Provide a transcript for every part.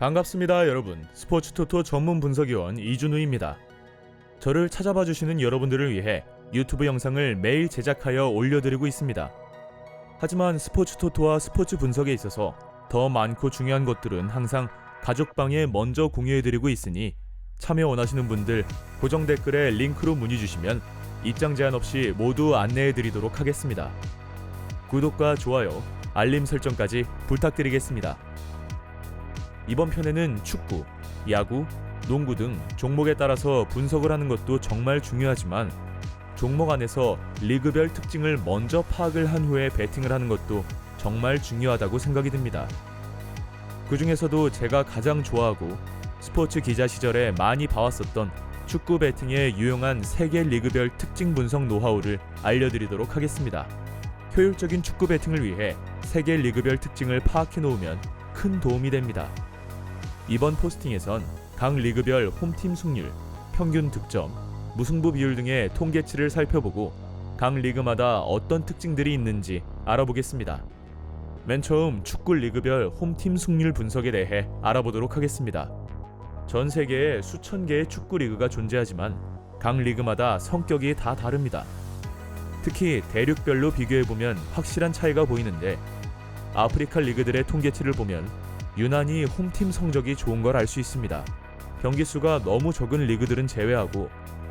반갑습니다 여러분. 스포츠토토 전문 분석위원 이준우입니다. 저를 찾아봐 주시는 여러분들을 위해 유튜브 영상을 매일 제작하여 올려드리고 있습니다. 하지만 스포츠토토와 스포츠 분석에 있어서 더 많고 중요한 것들은 항상 가족방에 먼저 공유해드리고 있으니 참여 원하시는 분들 고정 댓글에 링크로 문의 주시면 입장 제한 없이 모두 안내해드리도록 하겠습니다. 구독과 좋아요, 알림 설정까지 부탁드리겠습니다. 이번 편에는 축구, 야구, 농구 등 종목에 따라서 분석을 하는 것도 정말 중요하지만 종목 안에서 리그별 특징을 먼저 파악을 한 후에 배팅을 하는 것도 정말 중요하다고 생각이 듭니다. 그 중에서도 제가 가장 좋아하고 스포츠 기자 시절에 많이 봐왔었던 축구 배팅에 유용한 세계 리그별 특징 분석 노하우를 알려드리도록 하겠습니다. 효율적인 축구 배팅을 위해 세계 리그별 특징을 파악해 놓으면 큰 도움이 됩니다. 이번 포스팅에선 각 리그별 홈팀 승률, 평균 득점, 무승부 비율 등의 통계치를 살펴보고 각 리그마다 어떤 특징들이 있는지 알아보겠습니다. 맨 처음 축구 리그별 홈팀 승률 분석에 대해 알아보도록 하겠습니다. 전 세계에 수천 개의 축구 리그가 존재하지만 각 리그마다 성격이 다 다릅니다. 특히 대륙별로 비교해보면 확실한 차이가 보이는데 아프리카 리그들의 통계치를 보면 유난히 홈팀 성적이 좋은 걸 알 수 있습니다. 경기 수가 너무 적은 리그들은 제외하고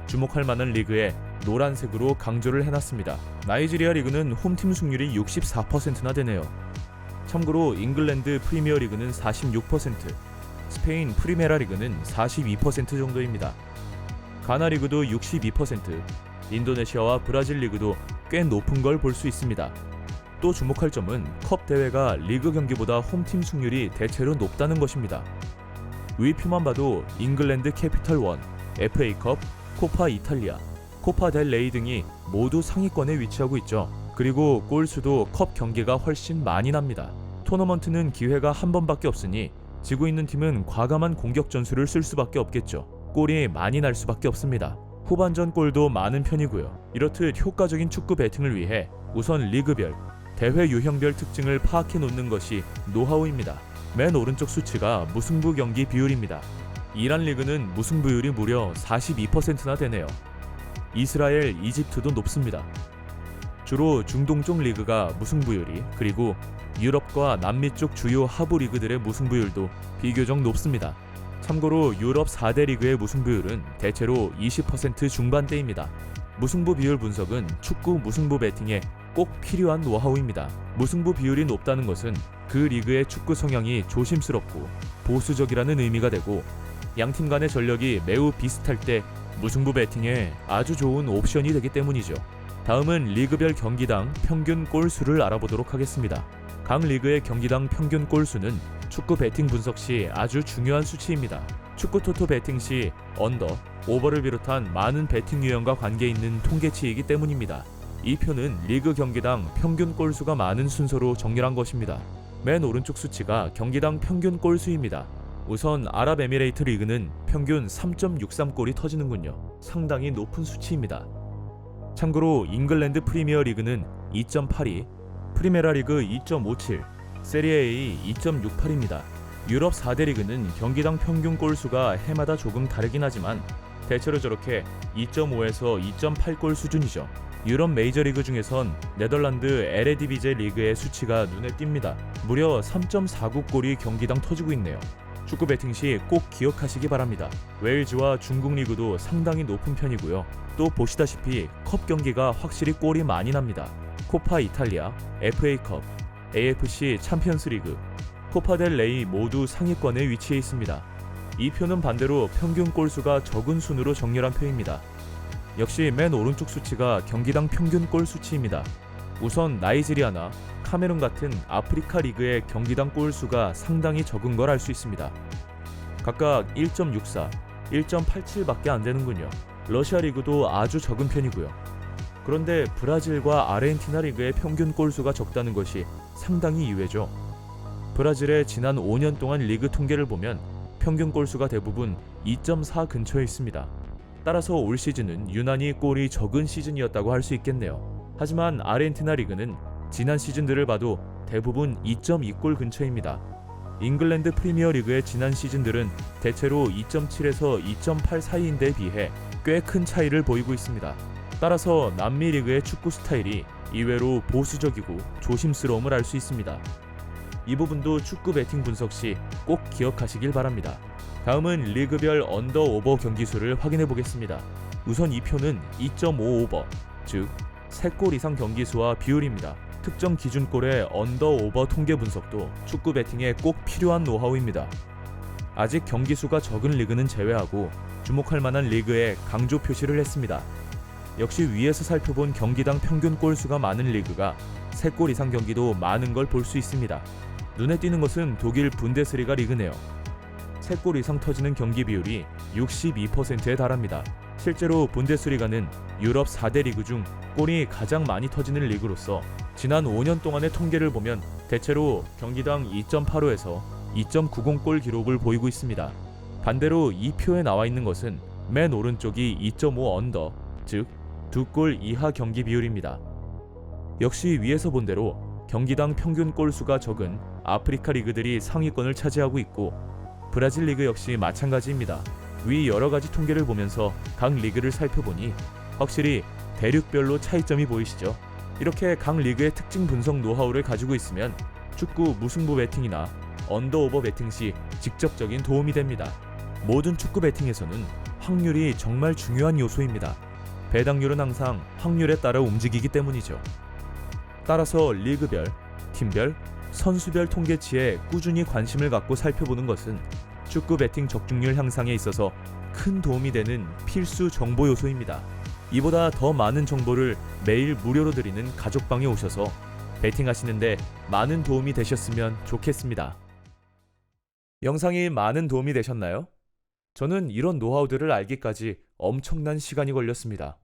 주목할 만한 리그에 노란색으로 강조를 해놨습니다. 나이지리아 리그는 홈팀 승률이 64%나 되네요. 참고로 잉글랜드 프리미어 리그는 46%, 스페인 프리메라 리그는 42% 정도입니다. 가나 리그도 62%, 인도네시아와 브라질 리그도 꽤 높은 걸 볼 수 있습니다. 또 주목할 점은 컵 대회가 리그 경기보다 홈팀 승률이 대체로 높다는 것입니다. 위표만 봐도 잉글랜드 캐피털 원, FA컵, 코파 이탈리아, 코파 델 레이 등이 모두 상위권에 위치하고 있죠. 그리고 골수도 컵 경기가 훨씬 많이 납니다. 토너먼트는 기회가 한 번밖에 없으니 지고 있는 팀은 과감한 공격 전술을 쓸 수밖에 없겠죠. 골이 많이 날 수밖에 없습니다. 후반전 골도 많은 편이고요. 이렇듯 효과적인 축구 배팅을 위해 우선 리그별, 대회 유형별 특징을 파악해 놓는 것이 노하우입니다. 맨 오른쪽 수치가 무승부 경기 비율입니다. 이란 리그는 무승부율이 무려 42%나 되네요. 이스라엘, 이집트도 높습니다. 주로 중동 쪽 리그가 무승부율이, 그리고 유럽과 남미 쪽 주요 하부 리그들의 무승부율도 비교적 높습니다. 참고로 유럽 4대 리그의 무승부율은 대체로 20% 중반대입니다. 무승부 비율 분석은 축구 무승부 배팅에 꼭 필요한 노하우입니다. 무승부 비율이 높다는 것은 그 리그의 축구 성향이 조심스럽고 보수적이라는 의미가 되고 양팀 간의 전력이 매우 비슷할 때 무승부 배팅에 아주 좋은 옵션이 되기 때문이죠. 다음은 리그별 경기당 평균 골수를 알아보도록 하겠습니다. 각 리그의 경기당 평균 골수는 축구 배팅 분석 시 아주 중요한 수치입니다. 축구 토토 배팅 시 언더, 오버를 비롯한 많은 배팅 유형과 관계 있는 통계치이기 때문입니다. 이 표는 리그 경기당 평균 골수가 많은 순서로 정렬한 것입니다. 맨 오른쪽 수치가 경기당 평균 골수입니다. 우선 아랍에미레이트 리그는 평균 3.63골이 터지는군요. 상당히 높은 수치입니다. 참고로 잉글랜드 프리미어 리그는 2.82, 프리메라 리그 2.57, 세리에 A 2.68입니다. 유럽 4대 리그는 경기당 평균 골수가 해마다 조금 다르긴 하지만 대체로 저렇게 2.5에서 2.8골 수준이죠. 유럽 메이저리그 중에선 네덜란드 에레디비제 리그의 수치가 눈에 띕니다. 무려 3.49골이 경기당 터지고 있네요. 축구 배팅 시 꼭 기억하시기 바랍니다. 웨일즈와 중국 리그도 상당히 높은 편이고요. 또 보시다시피 컵 경기가 확실히 골이 많이 납니다. 코파 이탈리아, FA컵, AFC 챔피언스 리그, 코파 델 레이 모두 상위권에 위치해 있습니다. 이 표는 반대로 평균 골수가 적은 순으로 정렬한 표입니다. 역시 맨 오른쪽 수치가 경기당 평균 골 수치입니다. 우선 나이지리아나 카메룬 같은 아프리카 리그의 경기당 골수가 상당히 적은 걸 알 수 있습니다. 각각 1.64, 1.87밖에 안 되는군요. 러시아 리그도 아주 적은 편이고요. 그런데 브라질과 아르헨티나 리그의 평균 골수가 적다는 것이 상당히 이외죠. 브라질의 지난 5년 동안 리그 통계를 보면 평균 골수가 대부분 2.4 근처에 있습니다. 따라서 올 시즌은 유난히 골이 적은 시즌이었다고 할 수 있겠네요. 하지만 아르헨티나 리그는 지난 시즌들을 봐도 대부분 2.2골 근처입니다. 잉글랜드 프리미어리그의 지난 시즌들은 대체로 2.7에서 2.8 사이인데 비해 꽤 큰 차이를 보이고 있습니다. 따라서 남미 리그의 축구 스타일이 이외로 보수적이고 조심스러움을 알 수 있습니다. 이 부분도 축구 배팅 분석 시 꼭 기억하시길 바랍니다. 다음은 리그별 언더 오버 경기 수를 확인해 보겠습니다. 우선 이 표는 2.5 오버, 즉 3골 이상 경기 수와 비율입니다. 특정 기준골의 언더 오버 통계 분석도 축구 배팅에 꼭 필요한 노하우입니다. 아직 경기 수가 적은 리그는 제외하고 주목할 만한 리그에 강조 표시를 했습니다. 역시 위에서 살펴본 경기당 평균 골 수가 많은 리그가 3골 이상 경기도 많은 걸 볼 수 있습니다. 눈에 띄는 것은 독일 분데스리가 리그네요. 3골 이상 터지는 경기 비율이 62%에 달합니다. 실제로 분데스리가는 유럽 4대 리그 중 골이 가장 많이 터지는 리그로서 지난 5년 동안의 통계를 보면 대체로 경기당 2.85에서 2.90 골 기록을 보이고 있습니다. 반대로 이 표에 나와 있는 것은 맨 오른쪽이 2.5 언더, 즉 2골 이하 경기 비율입니다. 역시 위에서 본 대로 경기당 평균 골 수가 적은 아프리카 리그들이 상위권을 차지하고 있고 브라질 리그 역시 마찬가지입니다. 위 여러 가지 통계를 보면서 각 리그를 살펴보니 확실히 대륙별로 차이점이 보이시죠? 이렇게 각 리그의 특징 분석 노하우를 가지고 있으면 축구 무승부 배팅이나 언더오버 배팅 시 직접적인 도움이 됩니다. 모든 축구 배팅에서는 확률이 정말 중요한 요소입니다. 배당률은 항상 확률에 따라 움직이기 때문이죠. 따라서 리그별, 팀별, 선수별 통계치에 꾸준히 관심을 갖고 살펴보는 것은 축구 배팅 적중률 향상에 있어서 큰 도움이 되는 필수 정보 요소입니다. 이보다 더 많은 정보를 매일 무료로 드리는 가족방에 오셔서 배팅하시는데 많은 도움이 되셨으면 좋겠습니다. 영상이 많은 도움이 되셨나요? 저는 이런 노하우들을 알기까지 엄청난 시간이 걸렸습니다.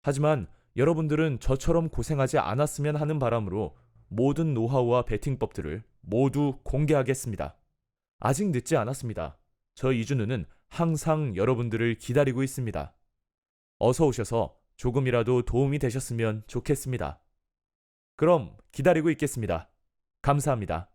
하지만 여러분들은 저처럼 고생하지 않았으면 하는 바람으로 모든 노하우와 배팅법들을 모두 공개하겠습니다. 아직 늦지 않았습니다. 저 이준우는 항상 여러분들을 기다리고 있습니다. 어서 오셔서 조금이라도 도움이 되셨으면 좋겠습니다. 그럼 기다리고 있겠습니다. 감사합니다.